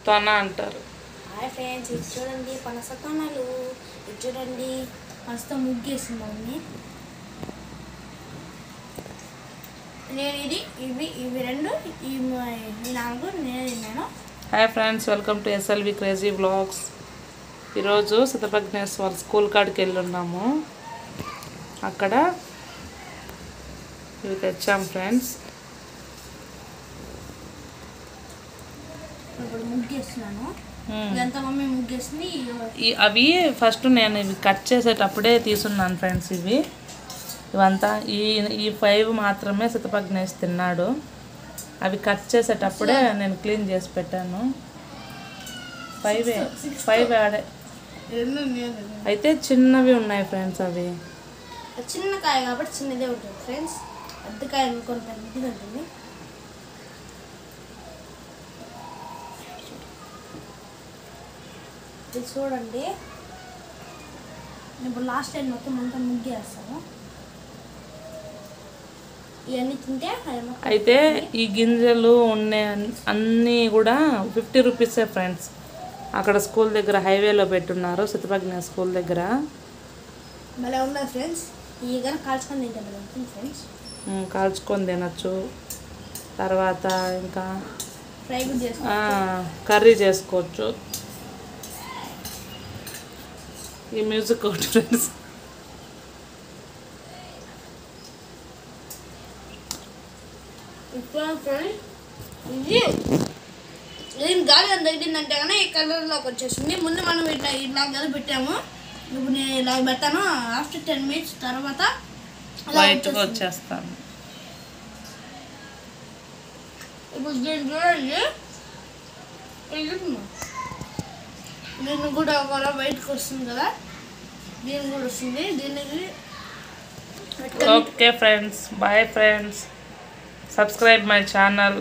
తొన అంటారు. Hi friends, ఇది చూడండి పనస తొనలు. ఇది చూడండి మస్తు ముగ్గేసింది మమ్మీ. నేను ఇవి రెండు ఈ 4 నేనే తిన్నాను. Hi friends, welcome to SLV crazy vlogs. ఈరోజు సిద్ధప్రజ్ఞేశ్వర స్కూల్ కాడికి వెళ్ళున్నాము. అక్కడ ఇవి తెచ్చాం ఫ్రెండ్స్. ఇప్పుడు ముగ్గేస్తున్నాను. ఇదంతా మమ్మీ ముగ్గేసింది. అవి ఫస్ట్ నేను ఇవి కట్ చేసేటప్పుడే తీసున్నాను ఫ్రెండ్స్. ఇవంతా ఈ 5 మాత్రమే సిద్ధప్రజ్ఞేష్ తిన్నాడు. అవి కట్ చేసేటప్పుడే నేను క్లీన్ చేసి పెట్టాను. 5 ఆడే అయితే చిన్నవి ఉన్నాయి ఫ్రెండ్స్. అవి చిన్న కాయ కాబట్టి చిన్నదే ఉంటుంది ఫ్రెండ్స్. పెద్ద కాయ అనుకోని పెద్దది ఉంటుంది. ఇది చూడండి, ఇప్పుడు లాస్ట్ టైం మొత్తం అంతా ముగ్గేస్తాము. ఇవన్నీ తింటే అయితే ఈ గింజలు ఉన్నాయి అన్నీ కూడా 50 రూపీసే ఫ్రెండ్స్. అక్కడ స్కూల్ దగ్గర హైవేలో పెట్టున్నారు, సిద్ధప్రజ్ఞ స్కూల్ దగ్గర. భలే ఉన్నది ఫ్రెండ్స్. ఈ కానీ కాల్చుకొని తింటే భలే ఉంటుంది ఫ్రెండ్స్. కాల్చుకొని తినచ్చు. తర్వాత ఇంకా ఫ్రై కూడా చేసుకోవచ్చు, కర్రీ చేసుకోవచ్చు. ఈ మ్యూజిక్ ఒకటి ఫ్రెండ్స్. ఇది గాలి అని తగ్గిందంటే కానీ ఈ కలర్లోకి వచ్చేసింది. ముందు మనం ఇలా కలిపి పెట్టాము. ఇప్పుడు నేను ఇలా పెట్టాను. ఆఫ్టర్ 10 minutes తర్వాత వైట్గా వచ్చేస్తాను. ఇప్పుడు దీన్ని చూడండి, దీన్ని కూడా ఒక వైట్కి వస్తుంది కదా, దీన్ని కూడా వస్తుంది. దీనికి okay friends, boy friends. Subscribe my channel.